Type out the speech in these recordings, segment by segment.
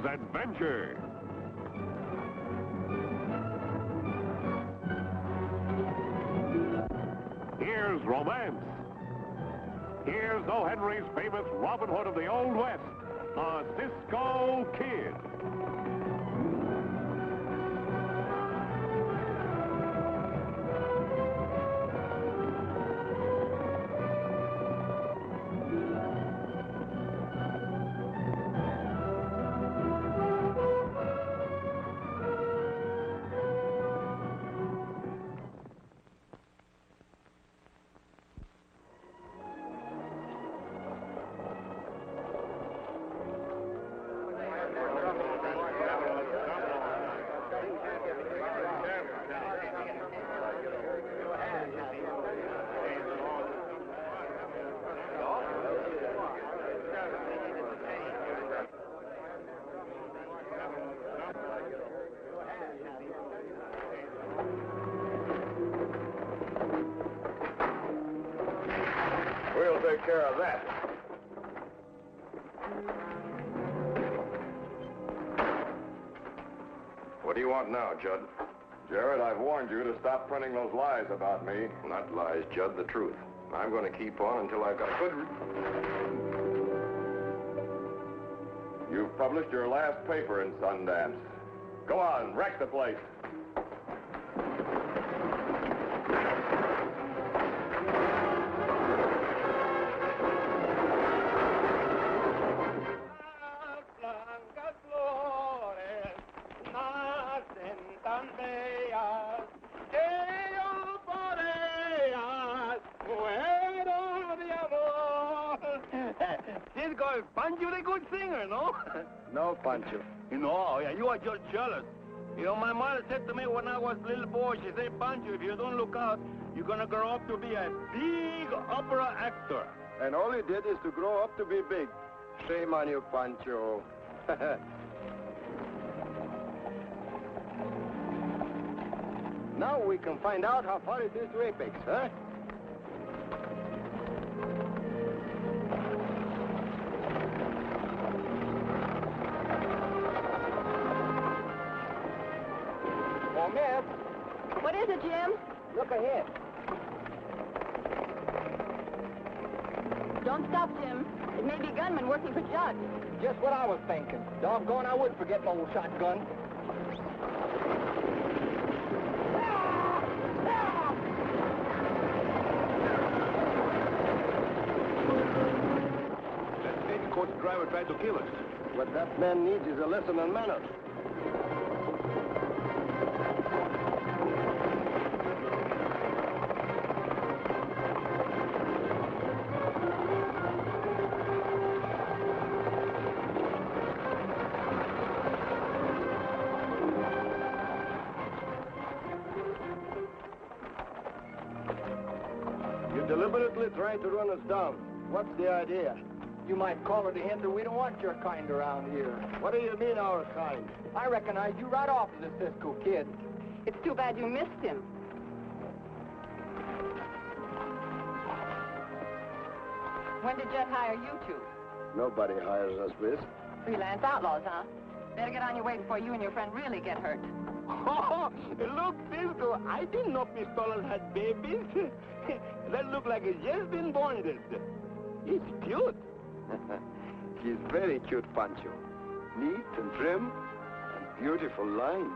Here's adventure. Here's romance. Here's O. Henry's famous Robin Hood of the Old West, the Cisco Kid. We'll take care of that. What do you want now, Judd? Jared, I've warned you to stop printing those lies about me. Not lies, Judd, the truth. I'm going to keep on until I've got a good... You've published your last paper in Sundance. Go on, wreck the place. Cisco, Pancho is a good singer, no? No, Pancho. No, yeah, you are just jealous. You know, my mother said to me when I was a little boy, she said, Pancho, if you don't look out, you're going to grow up to be a big opera actor. And all you did is to grow up to be big. Shame on you, Pancho. Now we can find out how far it is to Apex, huh? Oh, Miss. What is it, Jim? Look ahead. Don't stop, Jim. It may be gunmen working for Judd. Just what I was thinking. Doggone, I would forget my old shotgun. That stagecoach driver tried to kill us. What that man needs is a lesson on manners. You deliberately tried to run us down. What's the idea? You might call it a hint that we don't want your kind around here. What do you mean, our kind? I recognize you right off as the Cisco Kid. It's too bad you missed him. When did Judd hire you two? Nobody hires us, miss. Freelance outlaws, huh? Better get on your way before you and your friend really get hurt. Oh, look, Cisco, I didn't know pistolas had babies. That look like it's just been bonded. It's cute. She's very cute, Pancho. Neat and trim and beautiful lines.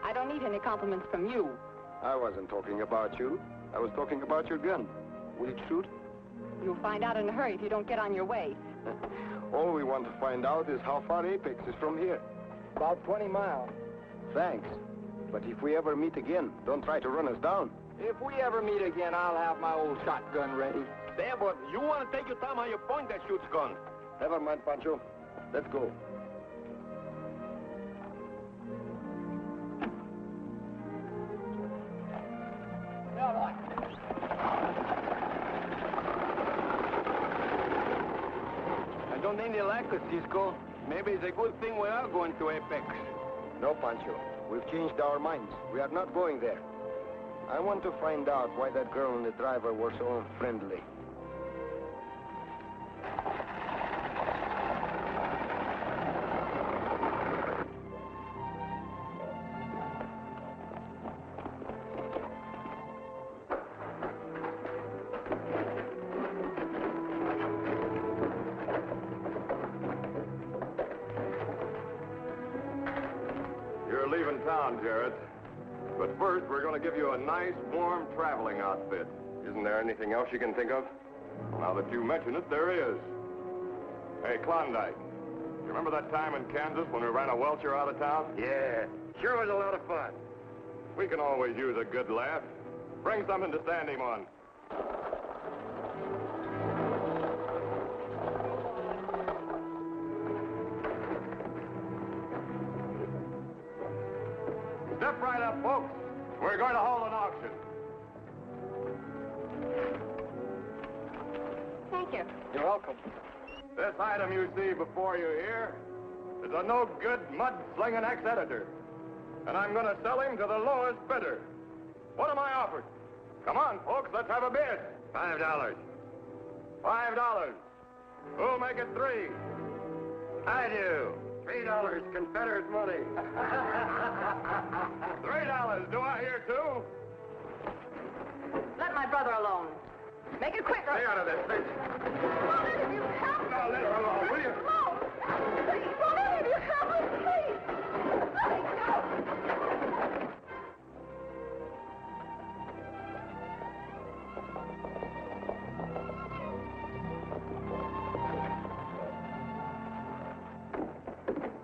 I don't need any compliments from you. I wasn't talking about you. I was talking about your gun. Will it shoot? You'll find out in a hurry if you don't get on your way. All we want to find out is how far Apex is from here. About 20 miles. Thanks. But if we ever meet again, don't try to run us down. If we ever meet again, I'll have my old shotgun ready. There, but you want to take your time on your point that shoots gun. Never mind, Pancho. Let's go. I don't think they like us, Cisco. Maybe it's a good thing we are going to Apex. No, Pancho. We've changed our minds. We are not going there. I want to find out why that girl and the driver were so unfriendly. You're leaving town, Jarrett. But first, we're going to give you a nice, warm traveling outfit. Isn't there anything else you can think of? Now that you mention it, there is. Hey, Klondike, you remember that time in Kansas when we ran a welcher out of town? Yeah, sure was a lot of fun. We can always use a good laugh. Bring something to stand him on. Step right up, folks. We're going to hold an auction. Thank you. You're welcome. This item you see before you here is a no-good, mud-slinging ex-editor. And I'm going to sell him to the lowest bidder. What am I offered? Come on, folks, let's have a bid. $5. $5. Who'll make it $3? I do. $3, Confederate money. $3. Do I hear two? Let my brother alone. Make it quicker. Stay out of this, bitch. Won't any of you help me? Now, let her alone, will you? No! Please, won't any of you help me, please? Let me go!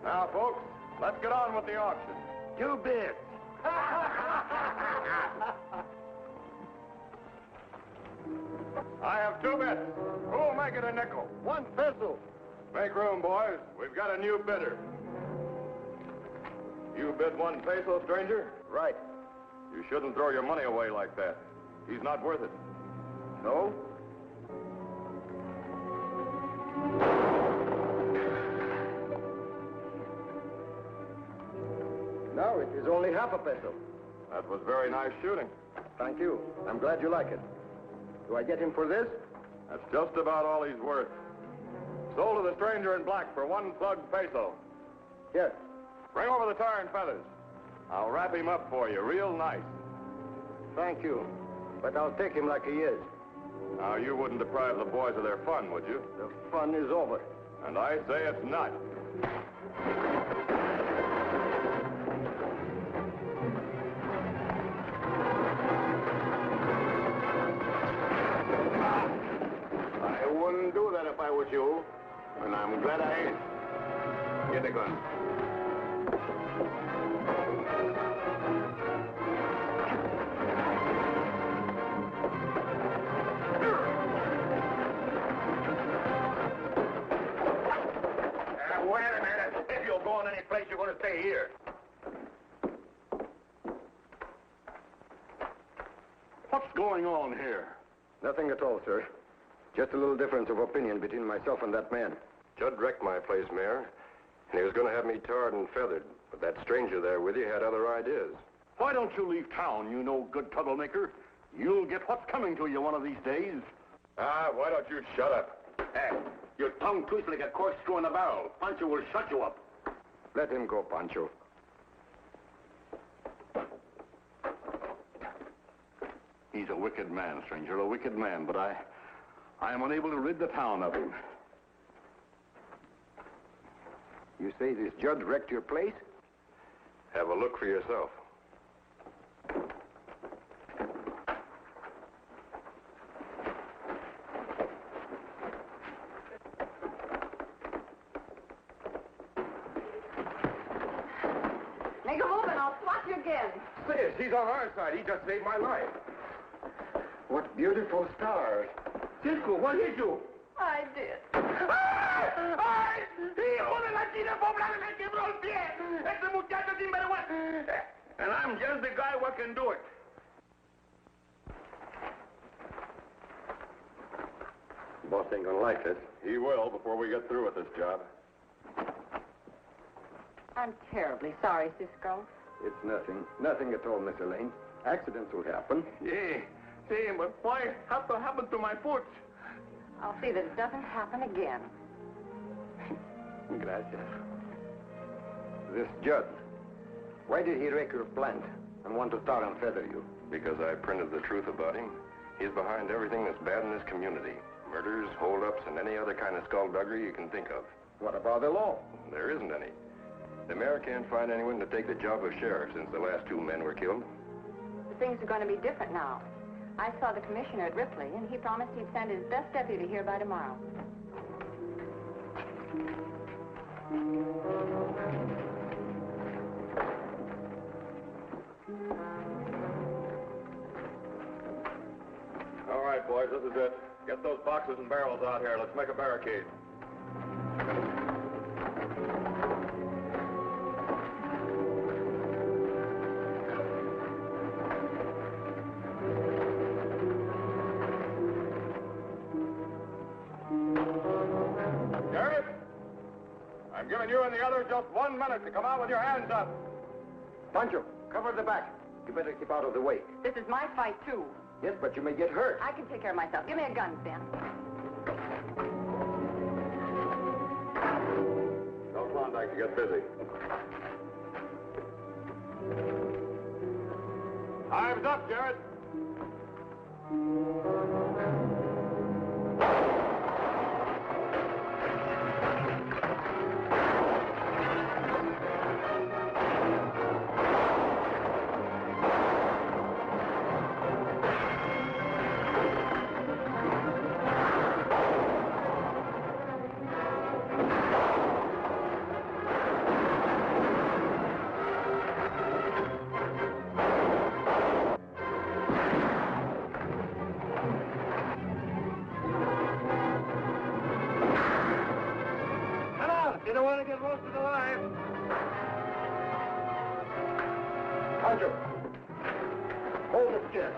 Now, folks, let's get on with the auction. 2 bids. I have 2 bids. Who'll make it a nickel? 1 peso. Make room, boys. We've got a new bidder. You bid 1 peso, stranger? Right. You shouldn't throw your money away like that. He's not worth it. No? No, it is only half a peso. That was very nice shooting. Thank you. I'm glad you like it. Do I get him for this? That's just about all he's worth. Sold to the stranger in black for 1 plugged peso. Here. Bring over the tar and feathers. I'll wrap him up for you real nice. Thank you. But I'll take him like he is. Now, you wouldn't deprive the boys of their fun, would you? The fun is over. And I say it's not. I wouldn't do that if I was you. And I'm glad I ain't. Get the gun. Wait a minute. If you're going any place, you're going to stay here. What's going on here? Nothing at all, sir. Just a little difference of opinion between myself and that man. Judd wrecked my place, Mayor, and he was going to have me tarred and feathered. But that stranger there with you had other ideas. Why don't you leave town, you no good troublemaker? You'll get what's coming to you one of these days. Why don't you shut up? Hey, your tongue twists like a corkscrew in a barrel. Pancho will shut you up. Let him go, Pancho. He's a wicked man, stranger, a wicked man, but I am unable to rid the town of him. You say this Judd wrecked your place? Have a look for yourself. Make a move and I'll swat you again. Sis, he's on our side. He just saved my life. What beautiful stars. Cisco, what hit you? I did. ¡Ay! ¡Hijo de la china poblada! ¡Me quebró el pie! ¡Ese muchacho sinvergüenza! And I'm just the guy who can do it. Boss ain't gonna like this. He will before we get through with this job. I'm terribly sorry, Cisco. It's nothing. Nothing at all, Miss Elaine. Accidents will happen. Yeah, see, but why have to happen to my foot? I'll see that it doesn't happen again. Gracias. This Judd, why did he wreck your plant and want to tar and feather you? Because I printed the truth about him. He's behind everything that's bad in this community. Murders, holdups, and any other kind of skullduggery you can think of. What about the law? There isn't any. The mayor can't find anyone to take the job of sheriff since the last 2 men were killed. Things are going to be different now. I saw the commissioner at Ripley, and he promised he'd send his best deputy here by tomorrow. All right, boys, this is it. Get those boxes and barrels out here. Let's make a barricade. Sheriff, I'm giving you and the others just 1 minute to come out with your hands up. Pancho, cover the back. You better keep out of the way. This is my fight, too. Yes, but you may get hurt. I can take care of myself. Give me a gun, Ben. Tell Klondike to get busy. Time's up, Jarrett. Pancho, hold this chair.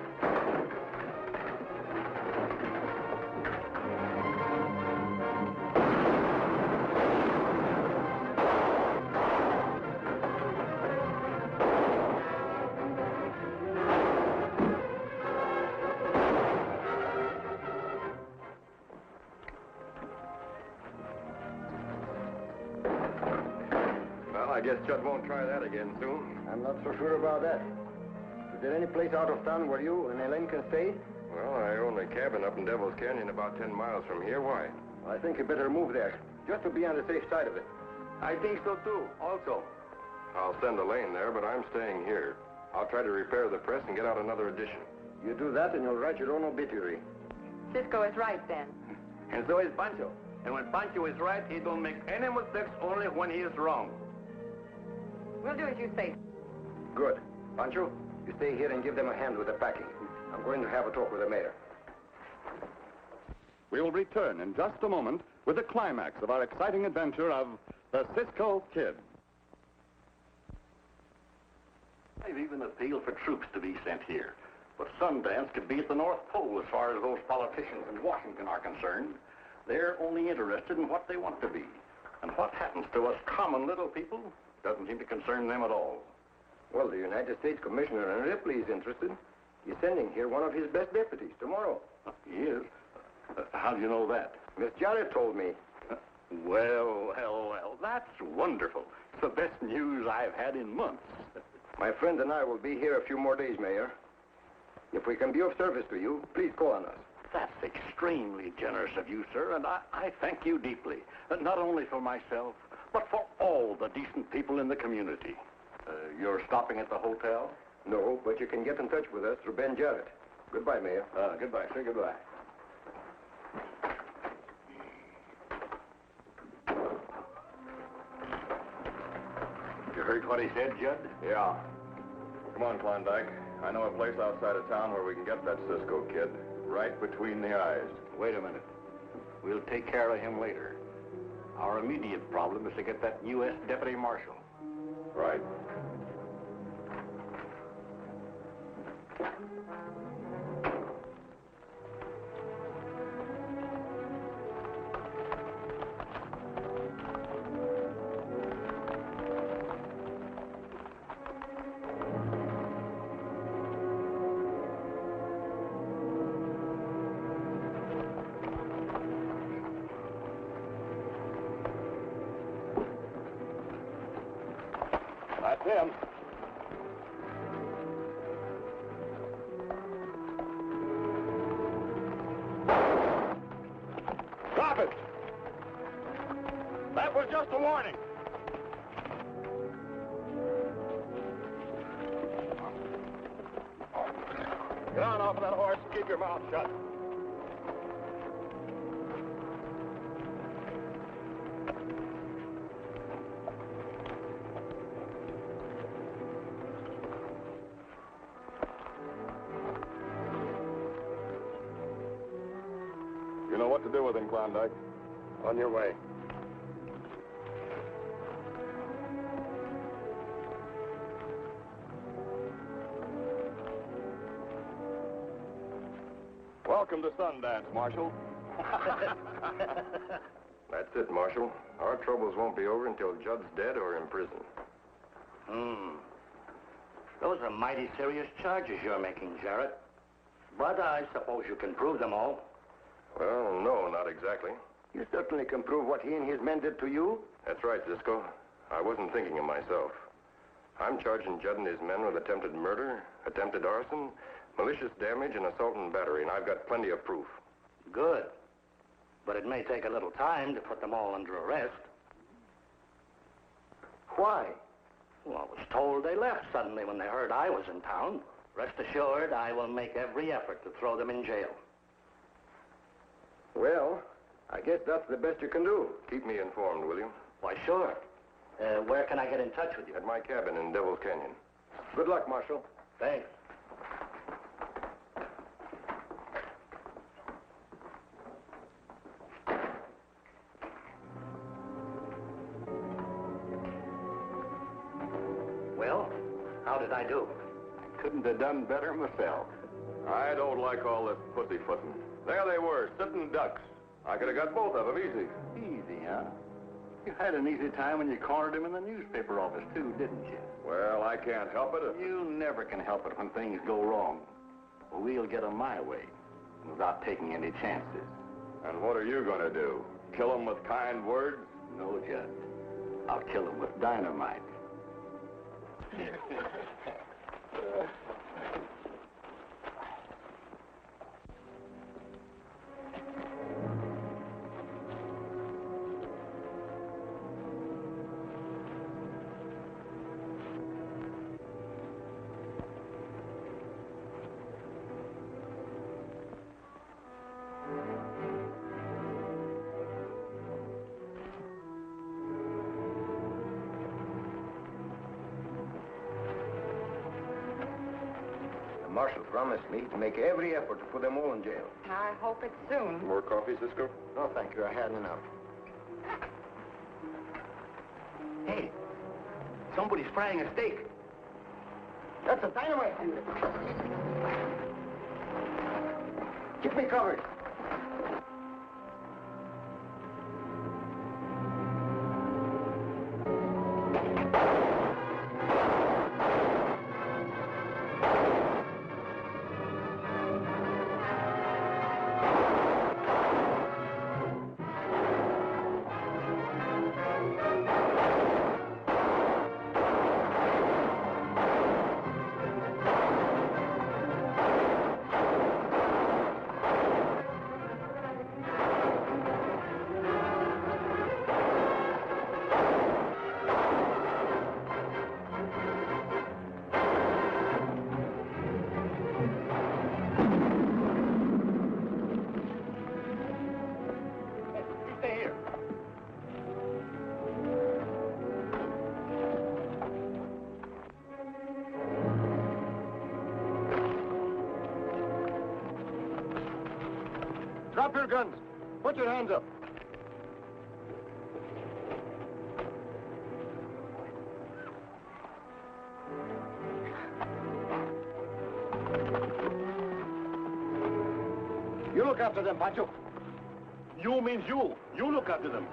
Well, I guess Judd won't try that again soon. I'm not so sure about that. Is there any place out of town where you and Elaine can stay? Well, I own a cabin up in Devil's Canyon about 10 miles from here. Why? I think you better move there, just to be on the safe side of it. I think so, too, also. I'll send Elaine there, but I'm staying here. I'll try to repair the press and get out another edition. You do that and you'll write your own obituary. Cisco is right, Ben. And so is Pancho. And when Pancho is right, he don't make any mistakes, only when he is wrong. We'll do as you say. Good. Pancho, you stay here and give them a hand with the packing. I'm going to have a talk with the mayor. We will return in just a moment with the climax of our exciting adventure of the Cisco Kid. I've even appealed for troops to be sent here. But Sundance could be at the North Pole as far as those politicians in Washington are concerned. They're only interested in what they want to be. And what happens to us common little people doesn't seem to concern them at all. Well, the United States Commissioner in Ripley is interested. He's sending here one of his best deputies tomorrow. He is? How do you know that? Miss Jarrett told me. Well, that's wonderful. It's the best news I've had in months. My friend and I will be here a few more days, Mayor. If we can be of service to you, please call on us. That's extremely generous of you, sir, and I thank you deeply. Not only for myself, but for all the decent people in the community. You're stopping at the hotel? No, but you can get in touch with us through Ben Jarrett. Goodbye, Mayor. Goodbye, sir, goodbye. You heard what he said, Judd? Yeah. Come on, Klondike. I know a place outside of town where we can get that Cisco Kid right between the eyes. Wait a minute. We'll take care of him later. Our immediate problem is to get that U.S. Deputy Marshal. Right. That's him. Stop it! That was just a warning. Get on off of that horse and keep your mouth shut. You know what to do with him, Klondike. On your way. Welcome to Sundance, Marshal. That's it, Marshal. Our troubles won't be over until Judd's dead or in prison. Those are mighty serious charges you're making, Jarrett. But I suppose you can prove them all. Well, no, not exactly. You certainly can prove what he and his men did to you. That's right, Cisco. I wasn't thinking of myself. I'm charging Judd and his men with attempted murder, attempted arson, malicious damage, and assault and battery, and I've got plenty of proof. Good. But it may take a little time to put them all under arrest. Why? Well, I was told they left suddenly when they heard I was in town. Rest assured, I will make every effort to throw them in jail. Well, I guess that's the best you can do. Keep me informed, will you? Why, sure. Where can I get in touch with you? At my cabin in Devil's Canyon. Good luck, Marshal. Thanks. Well, how did I do? Couldn't have done better myself. I don't like all this pussyfooting. There they were, sitting ducks. I could have got both of them easy. Easy, huh? You had an easy time when you cornered him in the newspaper office, too, didn't you? Well, I can't help it. You never can help it when things go wrong. We'll get 'em my way, without taking any chances. And what are you going to do? Kill them with kind words? No, Judd. I'll kill them with dynamite. The Marshal promised me to make every effort to put them all in jail. I hope it's soon. More coffee, Cisco? No, thank you. I had enough. Hey, somebody's frying a steak. That's a dynamite. Keep me covered. Drop your guns. Put your hands up. You look after them, Pancho. You means you. You look after them.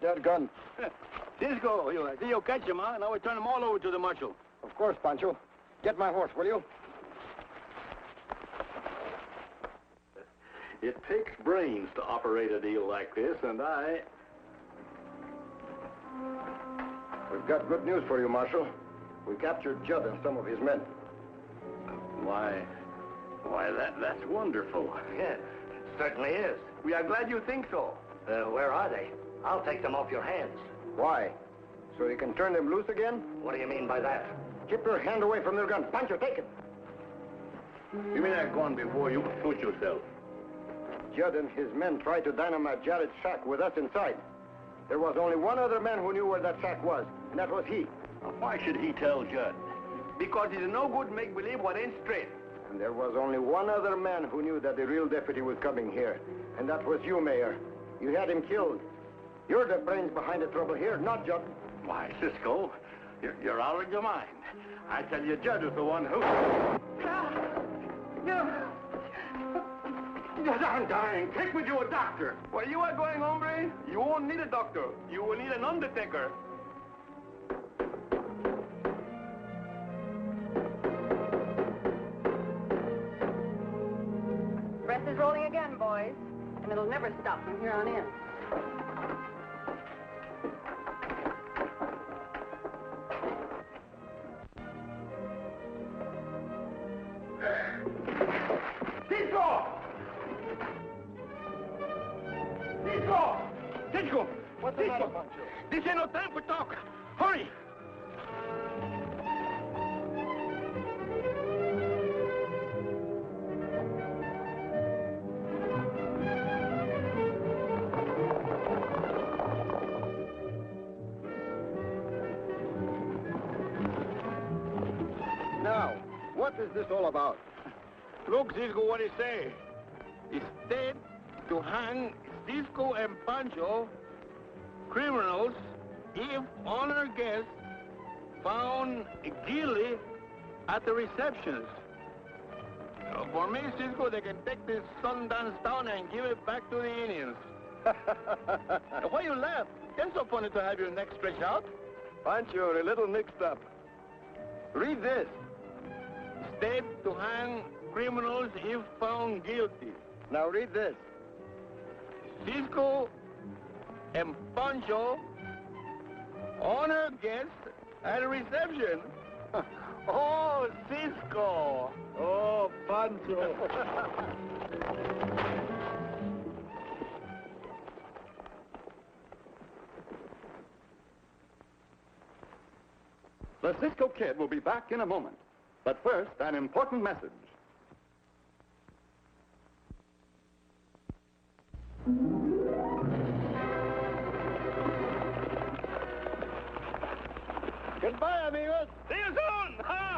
Drop that gun. Cisco, I see you catch him, huh? Now we turn him all over to the marshal. Of course, Pancho. Get my horse, will you? It takes brains to operate a deal like this, and We've got good news for you, Marshal. We captured Judd and some of his men. Why, that's wonderful. Yeah, it certainly is. We are glad you think so. Where are they? I'll take them off your hands. Why? So you can turn them loose again? What do you mean by that? Keep your hand away from their gun. Pancho, take it. Give me that gun before you shoot yourself. Judd and his men tried to dynamite Jared's shack with us inside. There was only one other man who knew where that shack was, and that was he. Now, why should he tell Judd? Because it's no good make-believe what ain't straight. And there was only one other man who knew that the real deputy was coming here, and that was you, Mayor. You had him killed. You're the brains behind the trouble here, not Judd. Why, Cisco, you're out of your mind. I tell you, Judd is the one who... I'm dying. Take me to a doctor. Where you are going, hombre, you won't need a doctor. You will need an undertaker. Press is rolling again, boys. And it'll never stop from here on in. Cisco! What's the matter, Pancho? This ain't no time for talk. Hurry! Now, what is this all about? Look, Cisco, what he say. Instead to hang Cisco and Pancho, criminals, if honored guests found guilty at the receptions. For me, Cisco, they can take this Sundance town and give it back to the Indians. Why you laugh? It's so funny to have your neck stretched out. Pancho, you're a little mixed up. Read this. State to hang criminals if found guilty. Now read this. Cisco and Pancho, honor guests at a reception. Oh, Cisco. Oh, Pancho. The Cisco Kid will be back in a moment. But first, an important message. Goodbye, amigos. See you soon. Ha!